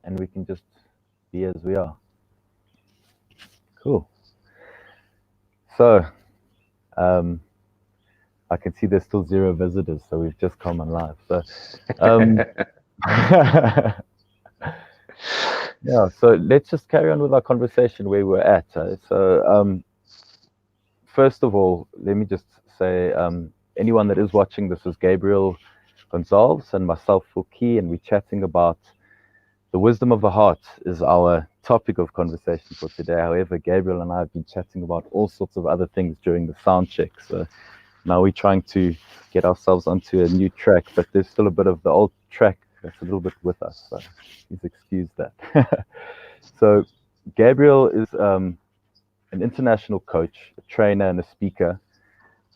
and we can just be as we are. Cool. So, I can see there's still 0 visitors, so we've just come on live. So, yeah, so let's just carry on with our conversation where we're at. So, first of all, let me just say, anyone that is watching, this is Gabriel Gonsalves and myself, Keye, and we're chatting about the wisdom of the heart is our topic of conversation for today. However, Gabriel and I have been chatting about all sorts of other things during the sound check. So now we're trying to get ourselves onto a new track, but there's still a bit of the old track that's a little bit with us. So please excuse that. So Gabriel is an international coach, a trainer, and a speaker.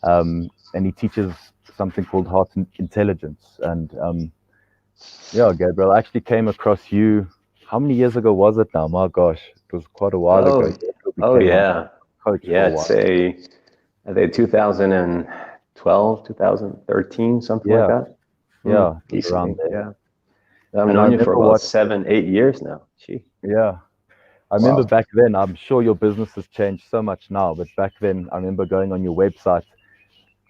And he teaches something called heart intelligence. And yeah, Gabriel, I actually came across you. How many years ago was it now? My gosh, it was quite a while ago. Yeah. Coach I'd say 2012, 2013, something like that. Yeah, around there. Yeah. I've known you for about 7-8 years now. Gee. Yeah. I remember back then, I'm sure your business has changed so much now, but back then I remember going on your website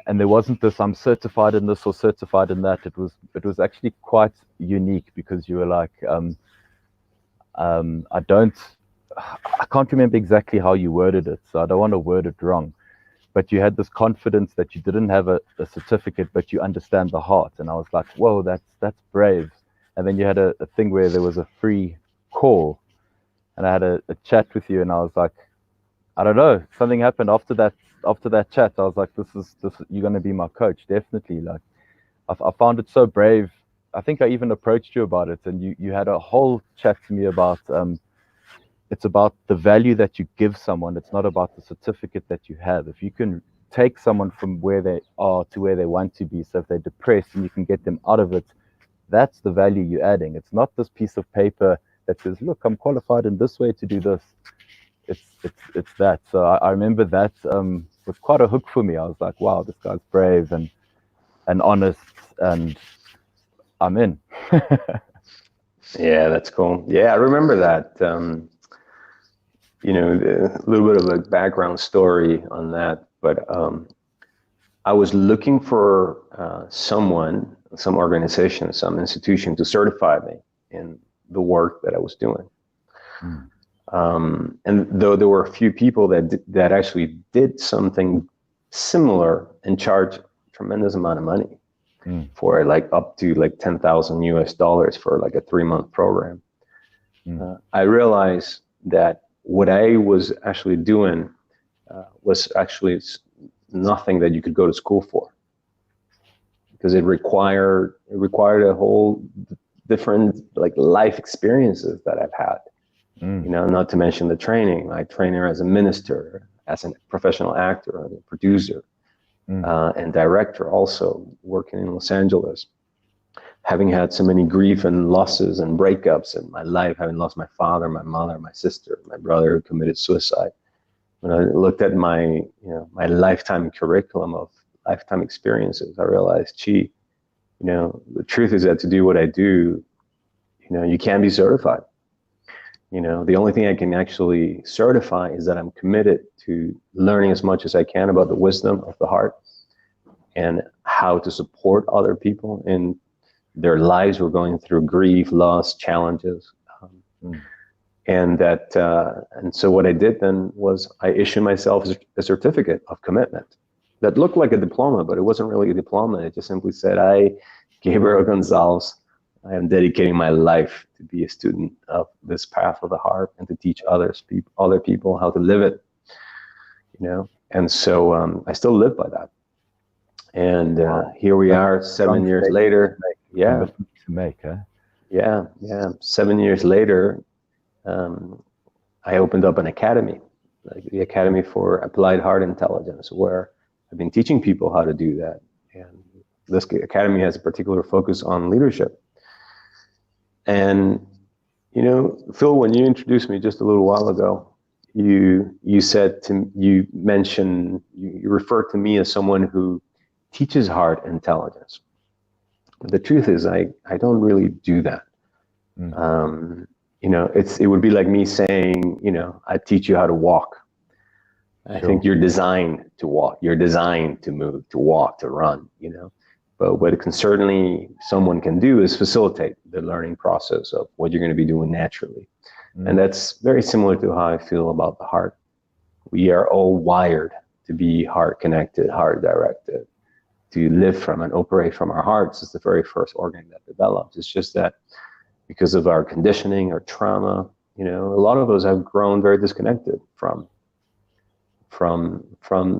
and there wasn't this, I'm certified in this or certified in that. It was actually quite unique because you were like, I can't remember exactly how you worded it, so I don't want to word it wrong. But you had this confidence that you didn't have a certificate, but you understand the heart. And I was like, whoa, that's brave. And then you had a thing where there was a free call. And I had a chat with you, and I was like, I don't know, something happened after that chat. I was like, this is you're going to be my coach, definitely. Like, I found it so brave. I think I even approached you about it, and you had a whole chat to me about it's about the value that you give someone. It's not about the certificate that you have. If you can take someone from where they are to where they want to be, so if they're depressed and you can get them out of it, that's the value you're adding. It's not this piece of paper that says, look, I'm qualified in this way to do this. It's that. So I remember that was quite a hook for me. I was like, wow, this guy's brave and honest, and I'm in. Yeah, that's cool. Yeah, I remember that. A little bit of a background story on that, but I was looking for some organization, some institution to certify me in the work that I was doing. And though there were a few people that actually did something similar and charged a tremendous amount of money for like up to like $10,000 for like a 3-month program, I realized that what I was actually doing was actually nothing that you could go to school for, because it required a whole different like life experiences that I've had. Not to mention the training. My trainer as a minister, as a professional actor, as a producer, and director, also working in Los Angeles, having had so many grief and losses and breakups in my life, having lost my father, my mother, my sister, my brother who committed suicide. When I looked at my lifetime curriculum of lifetime experiences, I realized, the truth is that to do what I do, you can't be certified. The only thing I can actually certify is that I'm committed to learning as much as I can about the wisdom of the heart and how to support other people in their lives who are going through grief, loss, challenges. And so what I did then was I issued myself a certificate of commitment that looked like a diploma, but it wasn't really a diploma. It just simply said, I, Gabriel Gonsalves, I am dedicating my life to be a student of this path of the heart and to teach other people how to live it, And so I still live by that. And here we are 7 years later. Yeah. To make, huh? Yeah. 7 years later, I opened up an academy, like the Academy for Applied Heart Intelligence, where I've been teaching people how to do that. And this academy has a particular focus on leadership. And, Phil, when you introduced me just a little while ago, you referred to me as someone who teaches heart intelligence. But the truth is, I don't really do that. it would be like me saying, I teach you how to walk. I think you're designed to walk. You're designed to move, to walk, to run, But what someone can do is facilitate the learning process of what you're going to be doing naturally. And that's very similar to how I feel about the heart. We are all wired to be heart connected, heart directed, to live from and operate from our hearts. It's the very first organ that develops. It's just that because of our conditioning or trauma, a lot of us have grown very disconnected from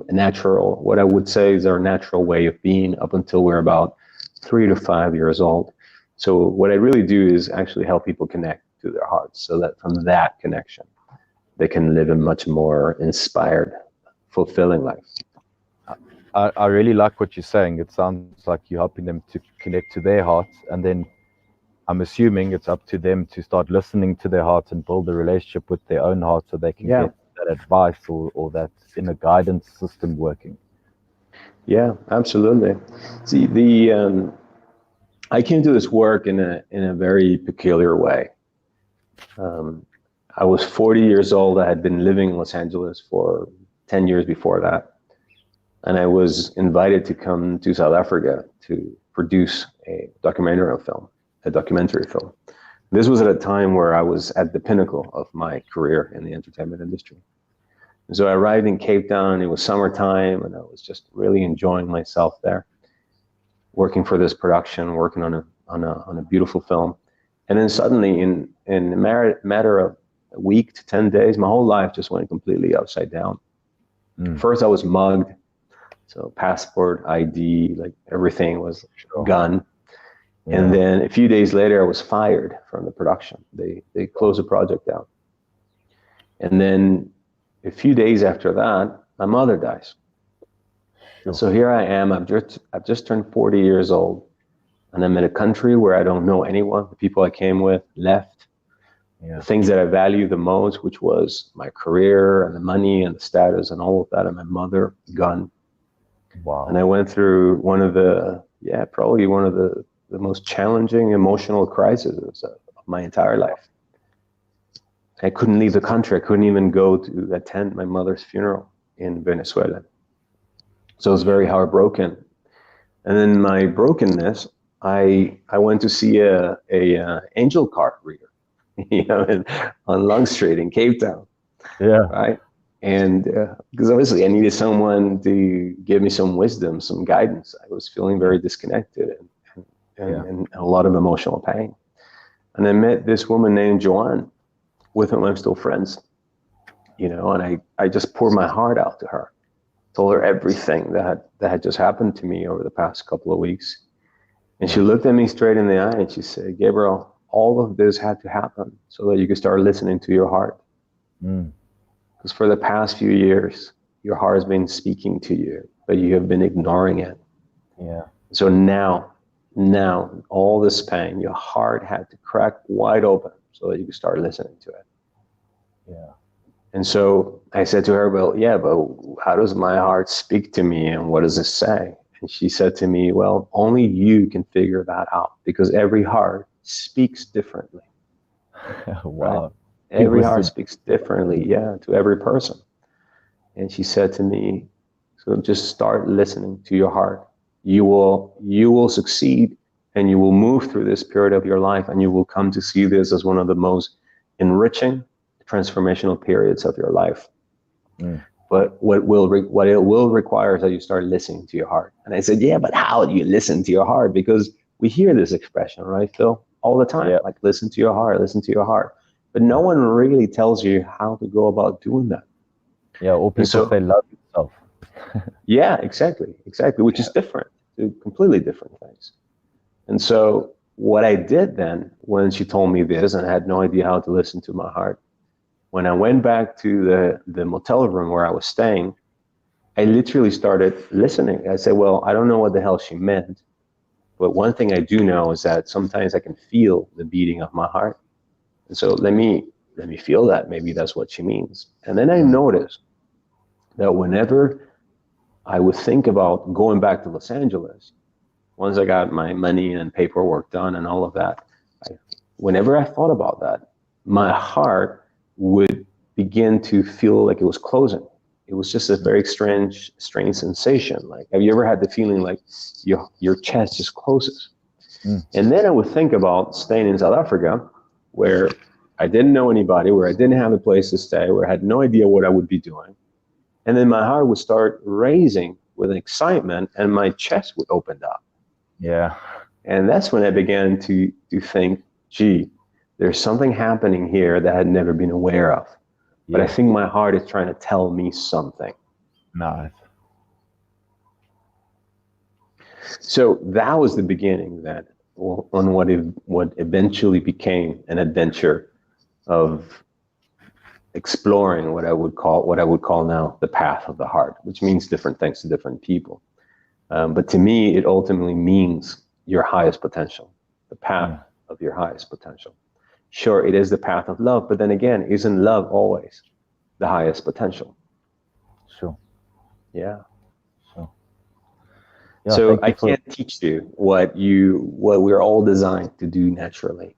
a natural, what I would say is our natural way of being up until we're about 3 to 5 years old. So what I really do is actually help people connect to their hearts, so that from that connection, they can live a much more inspired, fulfilling life. I really like what you're saying. It sounds like you're helping them to connect to their hearts, and then I'm assuming it's up to them to start listening to their hearts and build a relationship with their own heart, so they can get that advice or that inner guidance system working. Yeah, absolutely. See, I came to this work in a very peculiar way. I was 40 years old. I had been living in Los Angeles for 10 years before that. And I was invited to come to South Africa to produce a documentary film. This was at a time where I was at the pinnacle of my career in the entertainment industry. And so I arrived in Cape Town. It was summertime, and I was just really enjoying myself there, working for this production, working on a beautiful film. And then suddenly, in a matter of a week to 10 days, my whole life just went completely upside down. First, I was mugged. So passport, ID, like everything was gone. Yeah. And then a few days later, I was fired from the production. They closed the project down. And then a few days after that, my mother dies. Sure. So here I am. I've just turned 40 years old, and I'm in a country where I don't know anyone. The people I came with left. Yeah. The things that I value the most, which was my career and the money and the status and all of that, and my mother, gone. Wow. And I went through probably one of the most challenging emotional crises of my entire life. I couldn't leave the country. I couldn't even go to attend my mother's funeral in Venezuela. So I was very heartbroken. And then my brokenness, I went to see a angel card reader, on Long Street in Cape Town. Yeah. Right. And because obviously I needed someone to give me some wisdom, some guidance. I was feeling very disconnected and a lot of emotional pain. And I met this woman named Joanne, with whom I'm still friends, and I just poured my heart out to her, told her everything that had just happened to me over the past couple of weeks. And she looked at me straight in the eye and she said, Gabriel, all of this had to happen so that you could start listening to your heart. Because for the past few years, your heart has been speaking to you, but you have been ignoring it. Yeah. So now, all this pain, your heart had to crack wide open so that you could start listening to it. Yeah. And so I said to her, well, yeah, but how does my heart speak to me and what does it say? And she said to me, well, only you can figure that out because every heart speaks differently. Wow. Right? Every heart speaks differently, to every person. And she said to me, so just start listening to your heart. You will succeed, and you will move through this period of your life, and you will come to see this as one of the most enriching, transformational periods of your life. But what it will require is that you start listening to your heart. And I said, yeah, but how do you listen to your heart? Because we hear this expression, right, Phil, all the time, like listen to your heart, listen to your heart. But no one really tells you how to go about doing that. Yeah, or people say love yourself. Yeah, exactly, which is different, completely different things. And so what I did then, when she told me this, and I had no idea how to listen to my heart, when I went back to the motel room where I was staying, I literally started listening. I said, well, I don't know what the hell she meant, but one thing I do know is that sometimes I can feel the beating of my heart. And so let me feel that. Maybe that's what she means. And then I noticed that whenever I would think about going back to Los Angeles, once I got my money and paperwork done and all of that, whenever I thought about that, my heart would begin to feel like it was closing. It was just a very strange sensation. Like, have you ever had the feeling like your chest just closes? And then I would think about staying in South Africa, where I didn't know anybody, where I didn't have a place to stay, where I had no idea what I would be doing. And then my heart would start raising with an excitement, and my chest would open up. Yeah. And that's when I began to think, gee, there's something happening here that I had never been aware of. But I think my heart is trying to tell me something. Nice. So that was the beginning then on what eventually became an adventure of exploring what I would call now the path of the heart, which means different things to different people. But to me, it ultimately means your highest potential, the path of your highest potential. Sure, it is the path of love, but then again, isn't love always the highest potential? Sure. Yeah. Yeah, so I can't teach you what we're all designed to do naturally.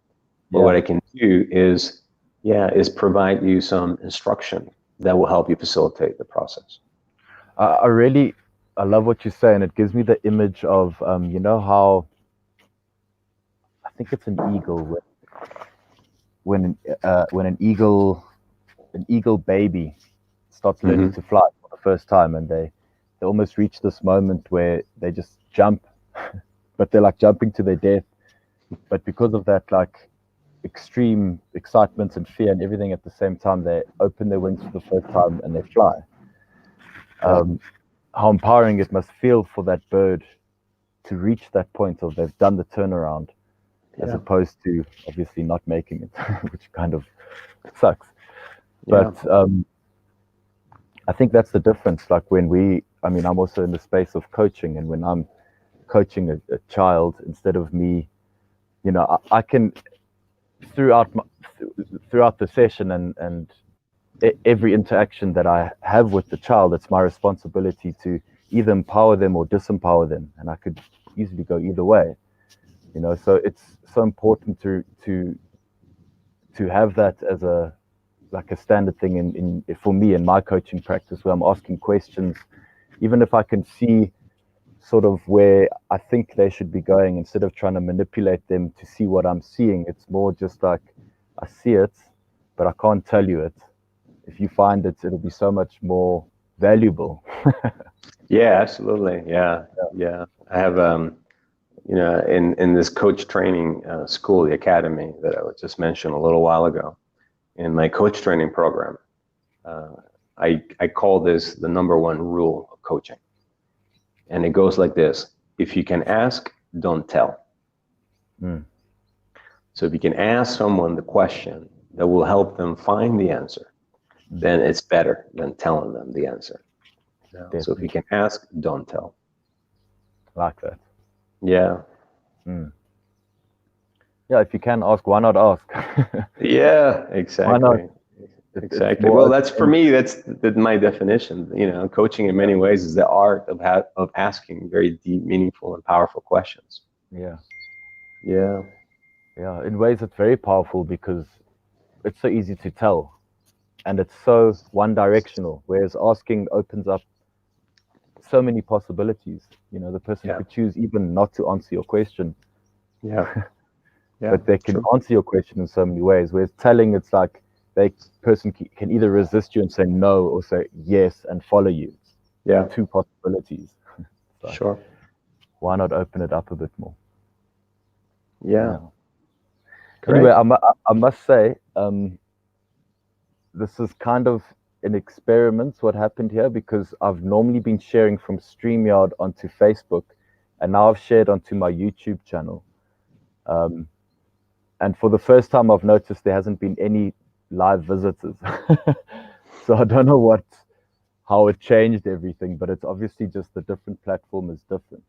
But what I can do is provide you some instruction that will help you facilitate the process. I love what you say, and it gives me the image of you know how I think it's an eagle when an eagle baby starts learning to fly for the first time, and they almost reach this moment where they just jump, but they're like jumping to their death. But because of that, like extreme excitement and fear and everything at the same time, they open their wings for the first time and they fly. How empowering it must feel for that bird to reach that point of they've done the turnaround, as opposed to obviously not making it, which kind of sucks. But I think that's the difference. Like I'm also in the space of coaching, and when I'm coaching a child, instead of me, I can throughout the session and every interaction that I have with the child, it's my responsibility to either empower them or disempower them, and I could easily go either way. So it's so important to have that as a standard thing in for me in my coaching practice, where I'm asking questions, even if I can see sort of where I think they should be going, instead of trying to manipulate them to see what I'm seeing. It's more just like, I see it, but I can't tell you it. If you find it, it'll be so much more valuable. Yeah, absolutely. Yeah. I have, in this coach training school, the academy that I just mentioned a little while ago, in my coach training program, I call this the number one rule of coaching. And it goes like this: if you can ask, don't tell. So if you can ask someone the question that will help them find the answer, then it's better than telling them the answer. So if you can ask, don't tell. Like that. Yeah. Yeah, if you can ask, why not ask? Yeah, exactly. Why not? Exactly. Well, that's for me. That's my definition. Coaching in many ways is the art of asking very deep, meaningful, and powerful questions. Yeah. In ways, it's very powerful because it's so easy to tell, and it's so one-directional. Whereas asking opens up so many possibilities. The person could choose even not to answer your question. But they can answer your question in so many ways. Whereas telling, it's like person can either resist you and say no, or say yes and follow you. Two possibilities. Sure. Why not open it up a bit more? Yeah. Anyway, I must say, this is kind of an experiment, what happened here, because I've normally been sharing from StreamYard onto Facebook, and now I've shared onto my YouTube channel. And for the first time, I've noticed there hasn't been any live visitors. So I don't know how it changed everything, but it's obviously just the different platform is different.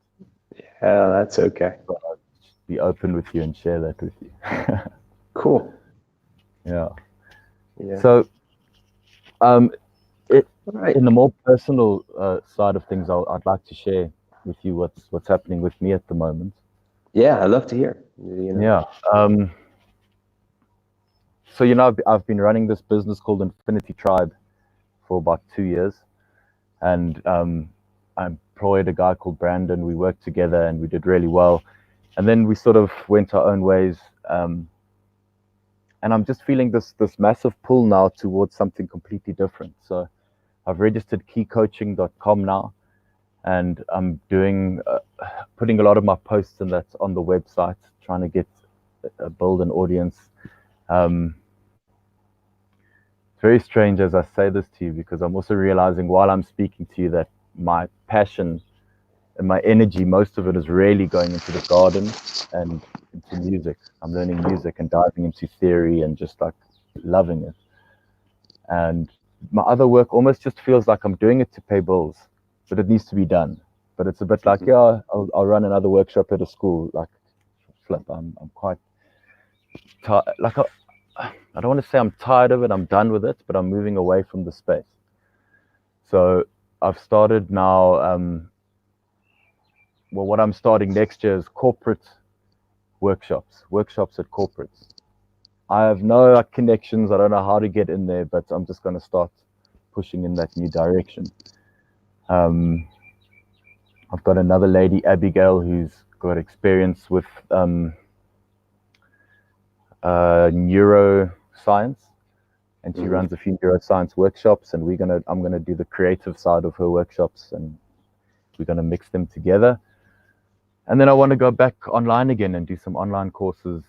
Yeah, that's okay. So I'll just be open with you and share that with you. Cool. Yeah. So, in the more personal side of things, I'd like to share with you what's happening with me at the moment. Yeah, I'd love to hear. Yeah. So, I've been running this business called Infinity Tribe for about 2 years. And I employed a guy called Brandon. We worked together and we did really well. And then we sort of went our own ways. And I'm just feeling this massive pull now towards something completely different. So I've registered keycoaching.com now, and I'm putting a lot of my posts and that's on the website, trying to build an audience. It's very strange as I say this to you, because I'm also realizing while I'm speaking to you that my passion and my energy, most of it is really going into the garden and into music. I'm learning music and diving into theory and just like loving it. And my other work almost just feels like I'm doing it to pay bills, but it needs to be done. But it's a bit like, yeah, I'll run another workshop at a school. Like, flip, I'm quite tired. Like, I don't want to say I'm tired of it, I'm done with it, but I'm moving away from the space. So I've started now, what I'm starting next year is corporate workshops at corporates. I have no connections, I don't know how to get in there, but I'm just going to start pushing in that new direction. I've got another lady, Abigail, who's got experience with neuroscience, and she runs a few neuroscience workshops, and I'm gonna do the creative side of her workshops, and we're gonna mix them together. And then I want to go back online again and do some online courses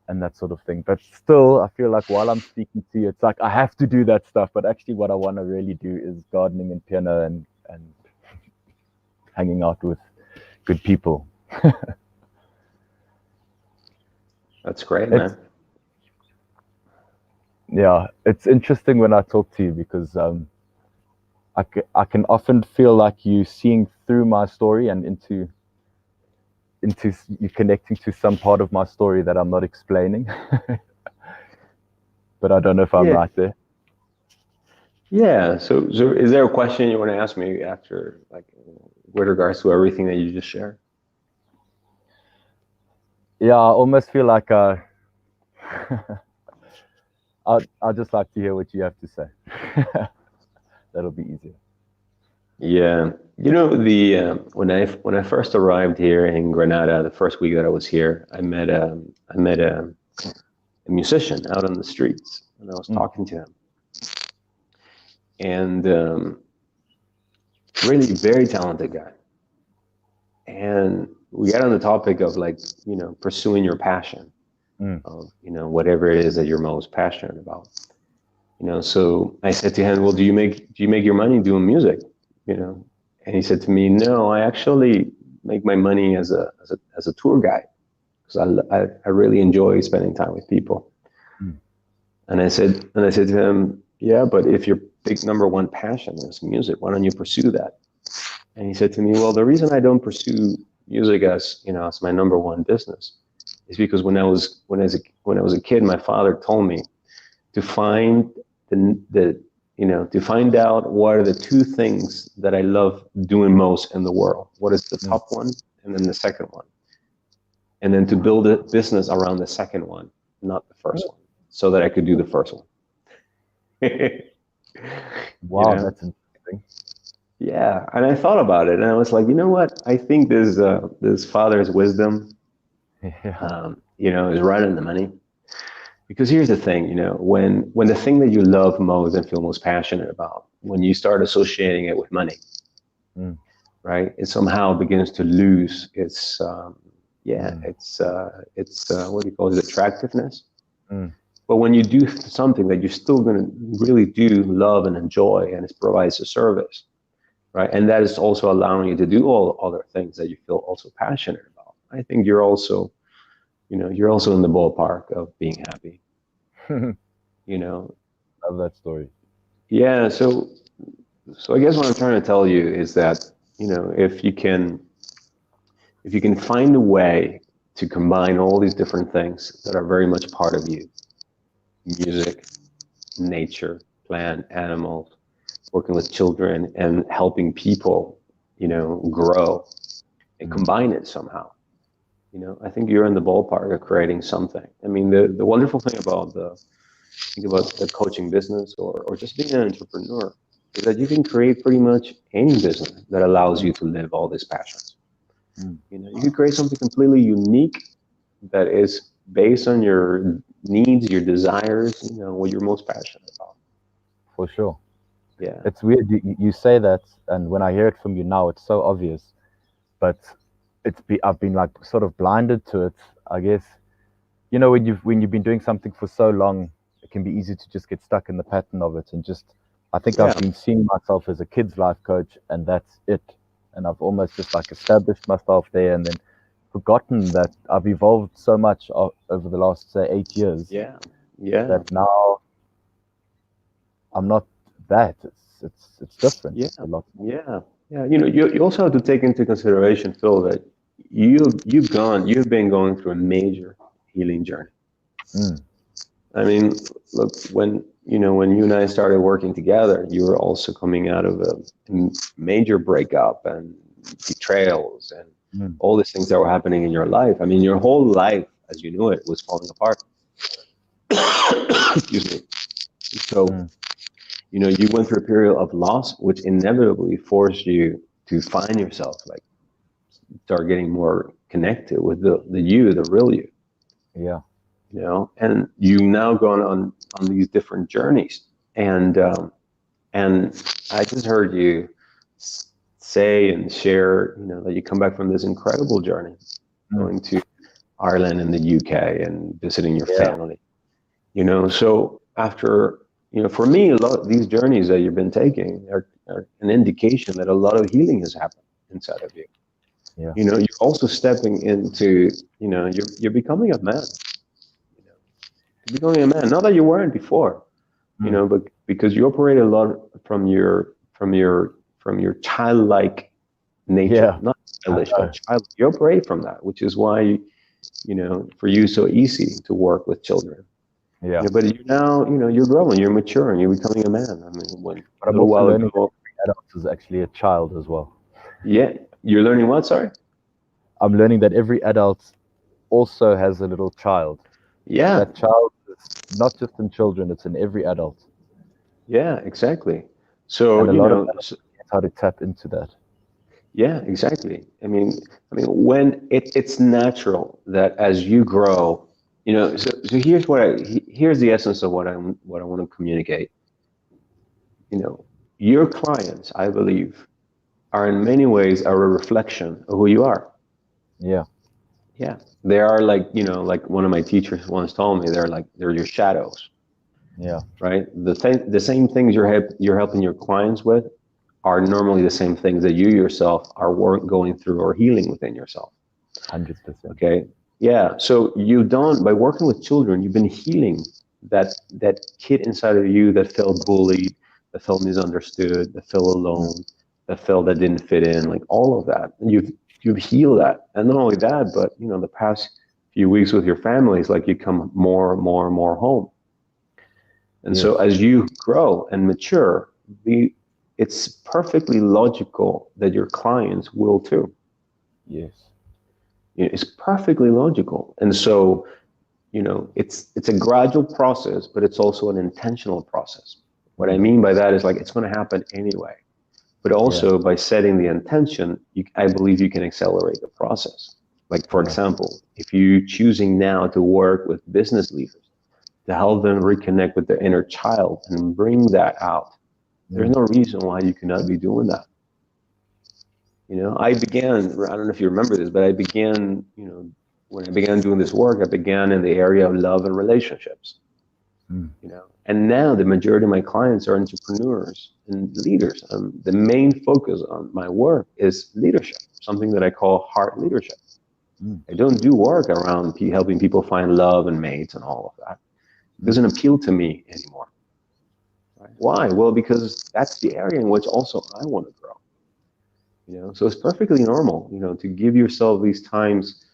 and that sort of thing. But still, I feel like while I'm speaking to you, it's like I have to do that stuff. But actually, what I want to really do is gardening and piano and hanging out with good people. That's great, man. Yeah, it's interesting when I talk to you, because I can often feel like you seeing through my story and into you connecting to some part of my story that I'm not explaining. But I don't know if I'm right there. Yeah. So is there a question you want to ask me after, like, with regards to everything that you just shared? Yeah, I almost feel like I'd just like to hear what you have to say. That'll be easier. Yeah, when I first arrived here in Granada, the first week that I was here, I met a musician out on the streets, and I was talking to him, and really very talented guy. And we got on the topic of, like, pursuing your passion, of whatever it is that you're most passionate about. So I said to him, well, do you make your money doing music? And he said to me, no, I actually make my money as a tour guide, because I really enjoy spending time with people. And I said to him, yeah, but if your big number one passion is music, why don't you pursue that? And he said to me, well, the reason I don't pursue music as my number one business is because when I was a kid, my father told me to find to find out what are the two things that I love doing most in the world. What is the top one, and then the second one, and then to build a business around the second one, not the first one, so that I could do the first one. Wow, that's interesting. Yeah, and I thought about it, and I was like, you know what? I think this father's wisdom, is right on the money. Because here's the thing, when the thing that you love most and feel most passionate about, when you start associating it with money, right, it somehow begins to lose its what do you call it, attractiveness. But when you do something that you're still going to really do love and enjoy, and it provides a service, right, and that is also allowing you to do all other things that you feel also passionate about, I think you're also in the ballpark of being happy. Love that story. Yeah, so I guess what I'm trying to tell you is that, if you can find a way to combine all these different things that are very much part of you, music, nature, plant, animals, working with children, and helping people, grow, and combine it somehow, You know, I think you're in the ballpark of creating something. I mean, the wonderful thing about the coaching business or just being an entrepreneur is that you can create pretty much any business that allows Mm, you to live all these passions. mm, You know, you could create something completely unique that is based on your needs, your desires, you know, what you're most passionate about. for sure. Yeah. It's weird you say that, and when I hear it from you now, it's so obvious. But I've been like sort of blinded to it. I guess you know when you've been doing something for so long, it can be easy to just get stuck in the pattern of it and just. I think Yeah. I've been seeing myself as a kid's life coach, and that's it. And I've almost just like established myself there, and then forgotten that I've evolved so much over the last say 8 years Yeah. Yeah. that now I'm not that. It's different. Yeah. It's a lot. Yeah. Yeah. You know, you also have to take into consideration, Phil, that you've been going through a major healing journey. Mm, I mean, look, when you and I started working together, you were also coming out of a major breakup and betrayals and mm, all these things that were happening in your life. I mean, your whole life, as you knew it, was falling apart. Excuse me. So, mm. you know, you went through a period of loss, which inevitably forced you to find yourself, like start getting more connected with the real you. Yeah. You know, and you now gone on these different journeys, and I just heard you say and share, you know, that you come back from this incredible journey, Mm, going to Ireland and the UK and visiting your yeah. family. You know, so after, you know, for me, a lot of these journeys that you've been taking are an indication that a lot of healing has happened inside of you. Yeah. You know, you're also stepping into, you know, you're becoming a man. You know, you're becoming a man. Not that you weren't before, you Mm, know, but because you operate a lot from your childlike nature, yeah. not I childish, but know. child. You operate from that, which is why, you know, for you, so easy to work with children. Yeah. Yeah, but you now, you know, you're growing, you're maturing, you're becoming a man. I mean, when But a I'm little also while learning that ago, every adult is actually a child as well. yeah, you're learning what? Sorry. I'm learning that every adult also has a little child. Yeah, That child is not just in children, it's in every adult. yeah, exactly. So, And a you lot of know, adults forget how to tap into that. yeah, exactly. I mean, when it's natural that as you grow, you know. So here's the essence of what I want to communicate. You know, your clients, I believe, are in many ways are a reflection of who you are. Yeah. Yeah, they are like, you know, like one of my teachers once told me, they're your shadows, Yeah. right? The same things you're helping your clients with are normally the same things that you yourself are going through or healing within yourself. 100%. Okay. Yeah. So you've done by working with children, you've been healing that kid inside of you that felt bullied, that felt misunderstood, that felt Mm, alone, that felt that didn't fit in, like all of that. And you've healed that. And not only that, but you know, the past few weeks with your family is like you come more and more and more home. And so yes. as you grow and mature, the it's perfectly logical that your clients will too. Yes. You know, it's perfectly logical. And so, you know, it's a gradual process, but it's also an intentional process. What I Mm, mean by that is like it's going to happen anyway. But yeah. also by setting the intention, I believe you can accelerate the process. Like for Yeah. example, if you choosing now to work with business leaders to help them reconnect with their inner child and bring that out, there's Mm, no reason why you cannot be doing that. You know, I don't know if you remember this, but I began, you know, when I began doing this work, I began in the area of love and relationships, mm, you know, and now the majority of my clients are entrepreneurs and leaders. The main focus on my work is leadership, something that I call heart leadership. mm, I don't do work around helping people find love and mates and all of that. It mm. doesn't appeal to me anymore. Right? Why? Well, because that's the area in which also I want to grow. You know, so it's perfectly normal, you know, to give yourself these times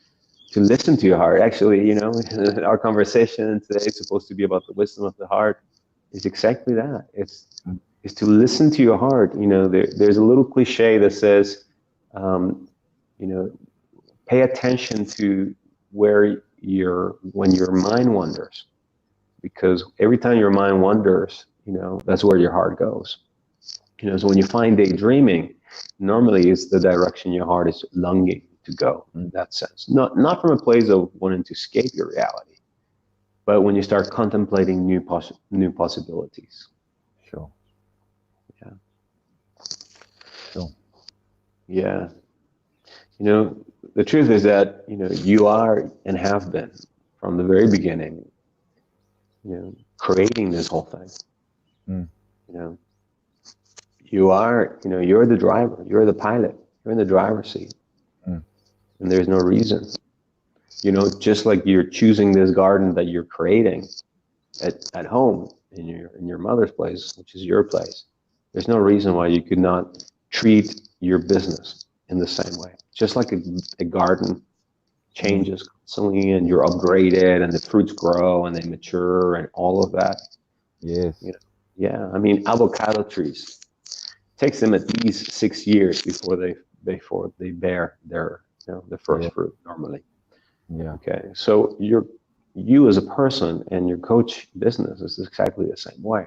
to listen to your heart. Actually, you know, our conversation today is supposed to be about the wisdom of the heart. Is exactly that. Mm. It's to listen to your heart. You know, there's a little cliche that says, um, you know, pay attention to when your mind wanders, because every time your mind wanders, that's where your heart goes. So when you find daydreaming, normally it's the direction your heart is longing to go, in that sense. Not from a place of wanting to escape your reality, but when you start contemplating new possibilities. Sure. Yeah. Sure. Yeah. The truth is that, you are and have been from the very beginning, creating this whole thing. You are, you're the driver, you're the pilot, you're in the driver's seat. And there's no reason, just like you're choosing this garden that you're creating at home in your mother's place, which is your place. There's no reason why you could not treat your business in the same way. Just like a garden changes constantly, and you're upgraded, and the fruits grow and they mature and all of that. Yes. Yeah. I mean, avocado trees, takes them at least 6 years before they bear their the first fruit normally. Yeah. Okay. So you as a person and your coach business is exactly the same way.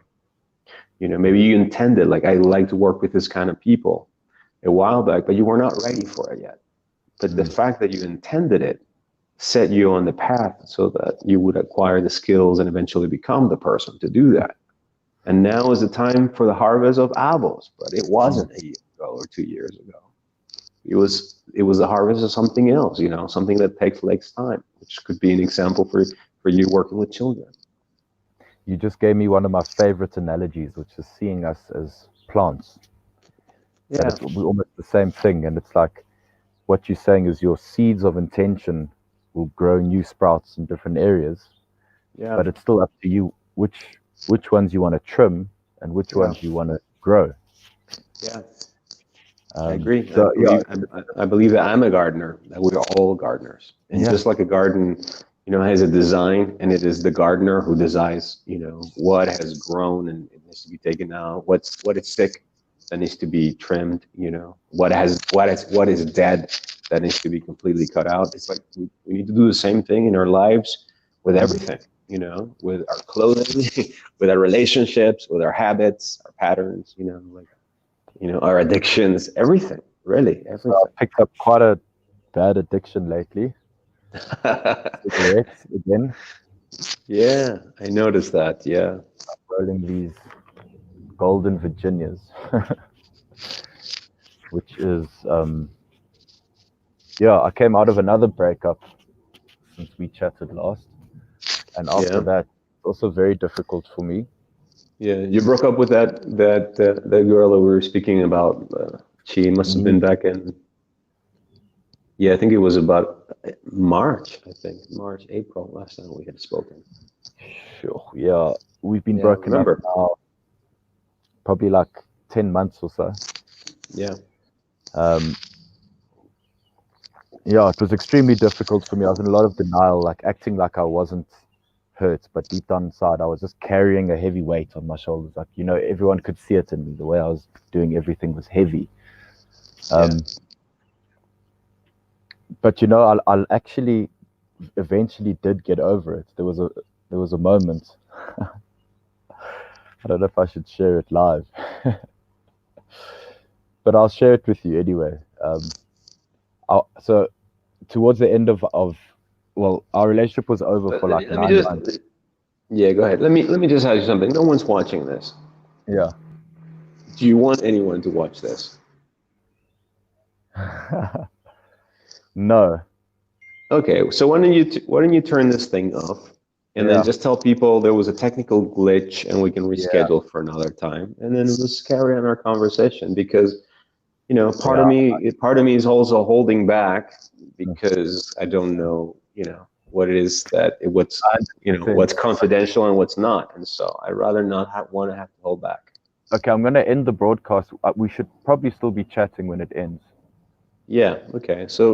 Maybe you intended, like, I like to work with this kind of people a while back, but you were not ready for it yet. But the fact that you intended it set you on the path so that you would acquire the skills and eventually become the person to do that. And now is the time for the harvest of apples, but it wasn't a year ago or 2 years ago. It was the harvest of something else, something that takes time, which could be an example for you working with children. You just gave me one of my favorite analogies, which is seeing us as plants. Yeah. We're almost the same thing, and it's like what you're saying is your seeds of intention will grow new sprouts in different areas. Yeah. But it's still up to you which ones you want to trim and which ones you want to grow. Yeah. I agree. So, I believe that I'm a gardener, that we're all gardeners. And just like a garden, has a design, and it is the gardener who decides, what has grown and it needs to be taken out, what is sick that needs to be trimmed, what is dead that needs to be completely cut out. It's like we need to do the same thing in our lives with everything, with our clothing, with our relationships, with our habits, our patterns, our addictions, everything, really, everything. So I picked up quite a bad addiction lately. Cigarettes again. Yeah, I noticed that. Yeah. Rolling these golden Virginias, which is, I came out of another breakup since we chatted last. And after that, it's also very difficult for me. Yeah, you broke up with that girl that we were speaking about. She must have been back in. Yeah, I think it was about March. I think March, April last time we had spoken. Sure. Yeah, we've been broken up now, probably like 10 months or so. Yeah. Yeah, it was extremely difficult for me. I was in a lot of denial, like acting like I wasn't hurt, but deep down inside, I was just carrying a heavy weight on my shoulders. Like, everyone could see it in me. The way I was doing everything was heavy. But I actually eventually did get over it. There was a moment. I don't know if I should share it live, but I'll share it with you anyway. So towards the end of our relationship was over for like 9 months. Yeah, go ahead. Let me just ask you something. No one's watching this. Yeah. Do you want anyone to watch this? No. Okay, so why don't you turn this thing off, and then just tell people there was a technical glitch and we can reschedule for another time, and then let's carry on our conversation, because part of me is also holding back because I don't know what it is what's confidential and what's not, and so I'd rather not want to have to hold back. Okay, I'm going to end the broadcast. We should probably still be chatting when it ends. Yeah, okay. So